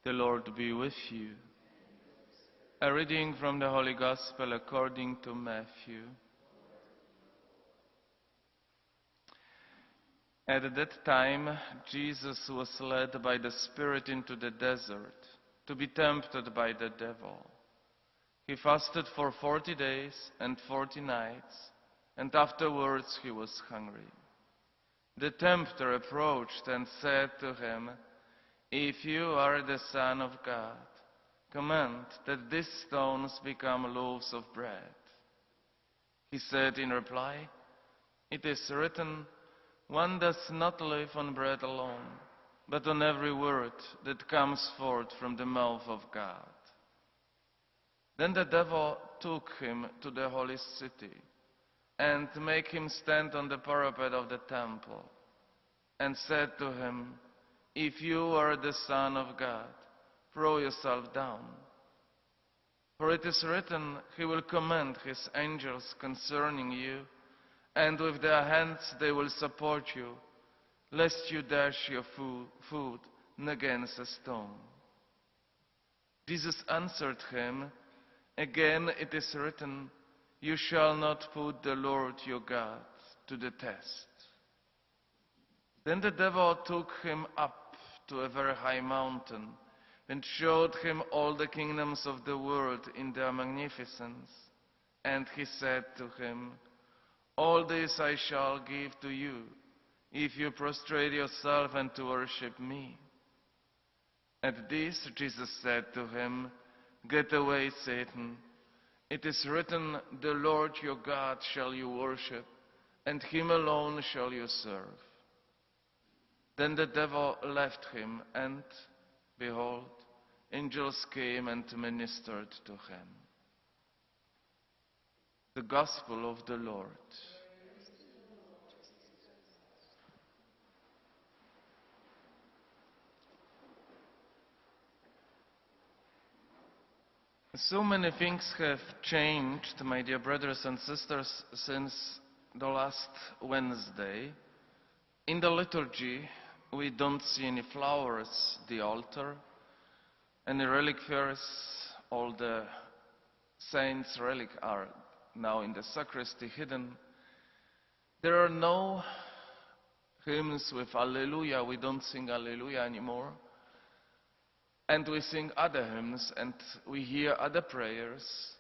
The Lord be with you. A reading from the Holy Gospel according to Matthew. At that time, Jesus was led by the Spirit into the desert to be tempted by the devil. He fasted for 40 days and 40 nights, and afterwards he was hungry. The tempter approached and said to him, "If you are the Son of God, command that these stones become loaves of bread." He said in reply, "It is written, one does not live on bread alone, but on every word that comes forth from the mouth of God." Then the devil took him to the holy city and made him stand on the parapet of the temple and said to him, "If you are the Son of God, throw yourself down. For it is written, he will command his angels concerning you, and with their hands they will support you, lest you dash your foot against a stone." Jesus answered him, "Again it is written, you shall not put the Lord your God to the test." Then the devil took him up to a very high mountain and showed him all the kingdoms of the world in their magnificence. And he said to him, "All this I shall give to you, if you prostrate yourself and to worship me." At this Jesus said to him, "Get away, Satan. It is written, the Lord your God shall you worship, and him alone shall you serve." Then the devil left him, and behold, angels came and ministered to him. The Gospel of the Lord. So many things have changed, my dear brothers and sisters, since the last Wednesday. In the liturgy, we don't see any flowers, the altar, any reliquaries. All the saints' relics are now in the sacristy hidden. There are no hymns with Alleluia. We don't sing Alleluia anymore. And we sing other hymns and we hear other prayers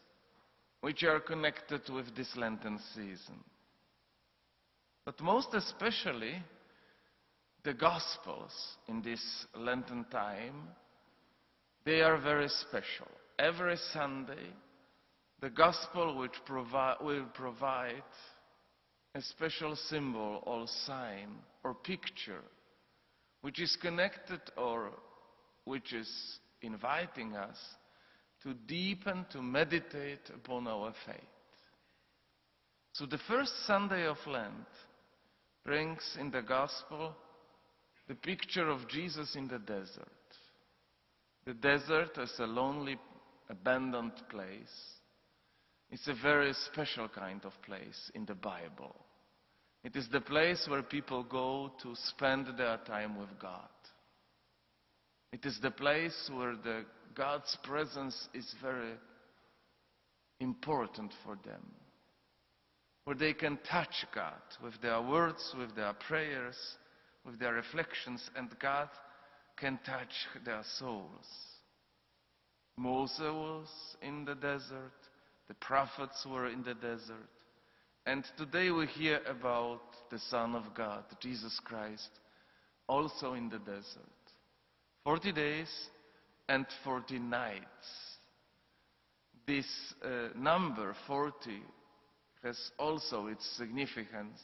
which are connected with this Lenten season. But most especially, the Gospels in this Lenten time, they are very special. Every Sunday, the Gospel will provide a special symbol or sign or picture which is connected or which is inviting us to deepen, to meditate upon our faith. So the first Sunday of Lent brings in the Gospel the picture of Jesus in the desert. The desert as a lonely, abandoned place. It's a very special kind of place in the Bible. It is the place where people go to spend their time with God. It is the place where God's presence is very important for them. Where they can touch God with their words, with their prayers, with their reflections, and God can touch their souls. Moses was in the desert, the prophets were in the desert, and today we hear about the Son of God, Jesus Christ, also in the desert. 40 days and 40 nights. This number 40 has also its significance.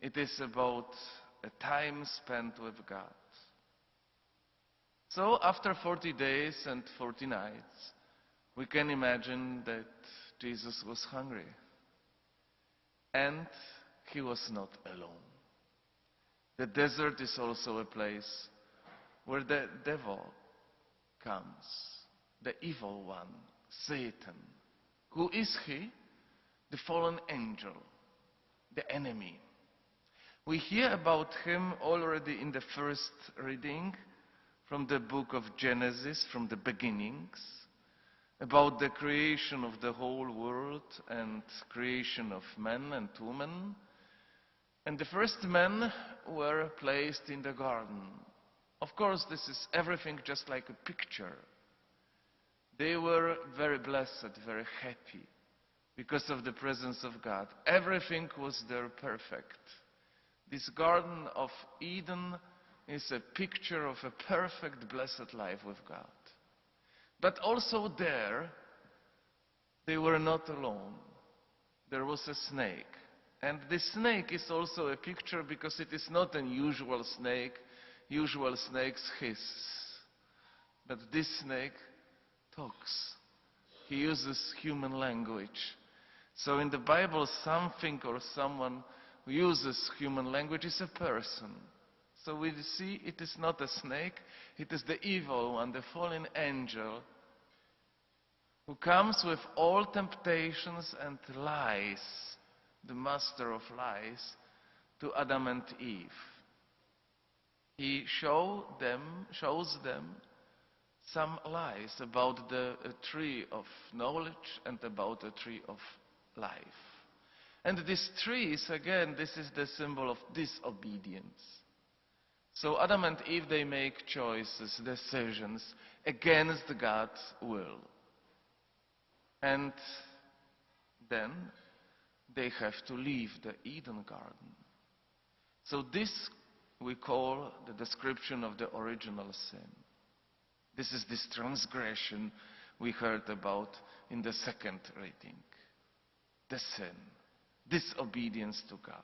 It is about a time spent with God. So after 40 days and 40 nights, we can imagine that Jesus was hungry. And he was not alone. The desert is also a place where the devil comes, the evil one, Satan. Who is he? The fallen angel, the enemy. We hear about him already in the first reading from the book of Genesis, from the beginnings, about the creation of the whole world and creation of men and women. And the first men were placed in the garden. Of course, this is everything just like a picture. They were very blessed, very happy because of the presence of God. Everything was there perfect. This Garden of Eden is a picture of a perfect, blessed life with God. But also there, they were not alone. There was a snake. And this snake is also a picture because it is not an usual snake. Usual snakes hiss. But this snake talks. He uses human language. So in the Bible, something or someone who uses human language is a person. So we see it is not a snake, it is the evil one, the fallen angel, who comes with all temptations and lies, the master of lies, to Adam and Eve. He shows them some lies about the tree of knowledge and about the tree of life. And this tree is, again, this is the symbol of disobedience. So Adam and Eve, they make choices, decisions against God's will. And then they have to leave the Eden garden. So this we call the description of the original sin. This is this transgression we heard about in the second reading. The sin, disobedience to God.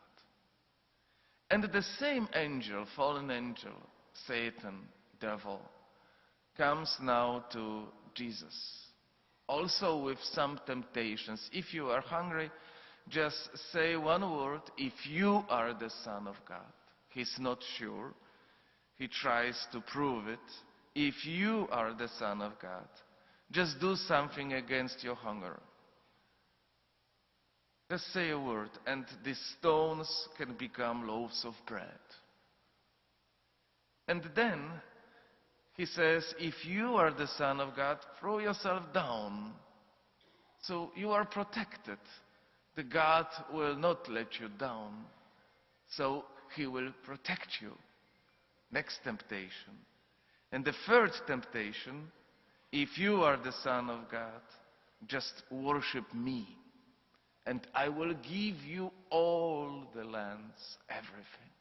And the same angel, fallen angel, Satan, devil, comes now to Jesus. Also with some temptations. If you are hungry, just say one word, if you are the Son of God. He's not sure. He tries to prove it. If you are the Son of God, just do something against your hunger. Just say a word, and these stones can become loaves of bread. And then he says, if you are the Son of God, throw yourself down. So you are protected. The God will not let you down. So he will protect you. Next temptation. And the third temptation, if you are the Son of God, just worship me. And I will give you all the lands, everything.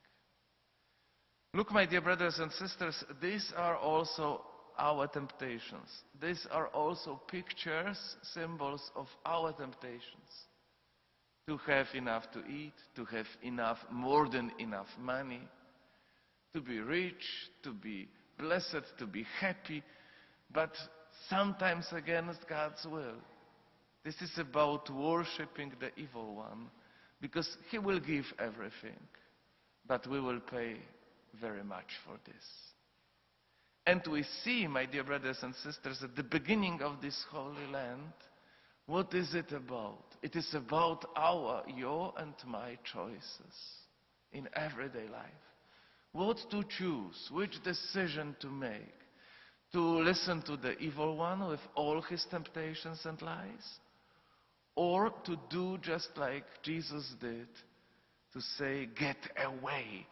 Look, my dear brothers and sisters, these are also our temptations. These are also pictures, symbols of our temptations. To have enough to eat, to have enough, more than enough money, to be rich, to be blessed, to be happy, but sometimes against God's will. This is about worshipping the evil one, because he will give everything, but we will pay very much for this. And we see, my dear brothers and sisters, at the beginning of this Holy Land, what is it about? It is about your and my choices in everyday life. What to choose, which decision to make. To listen to the evil one with all his temptations and lies, or to do just like Jesus did, to say, get away,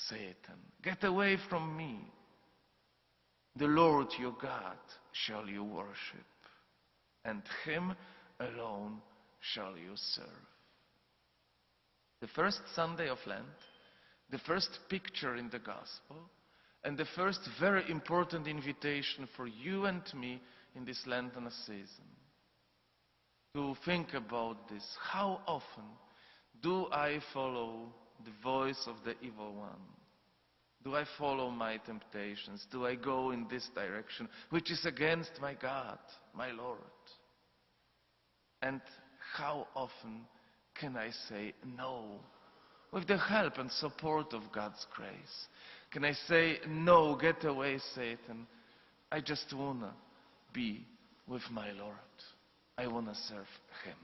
Satan. Get away from me. The Lord your God shall you worship, and him alone shall you serve. The first Sunday of Lent, the first picture in the Gospel, and the first very important invitation for you and me in this Lenten season. To think about this. How often do I follow the voice of the evil one? Do I follow my temptations? Do I go in this direction, which is against my God, my Lord? And how often can I say no? With the help and support of God's grace. Can I say, no, get away, Satan. I just want to be with my Lord. I want to serve him.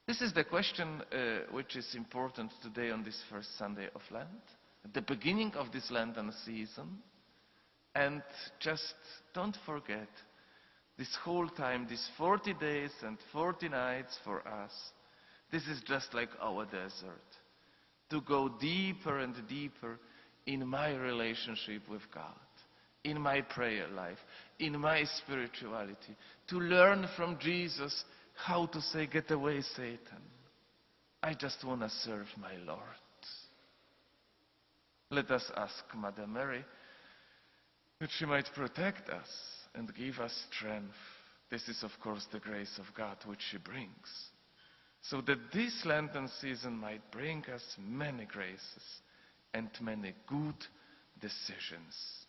This is the question which is important today on this first Sunday of Lent. At the beginning of this Lenten season, And just don't forget, this whole time, these 40 days and 40 nights for us, this is just like our desert. To go deeper and deeper in my relationship with God, in my prayer life, in my spirituality. To learn from Jesus how to say, get away, Satan. I just want to serve my Lord. Let us ask Mother Mary that she might protect us and give us strength. This is, of course, the grace of God which she brings. So that this Lenten season might bring us many graces and many good decisions.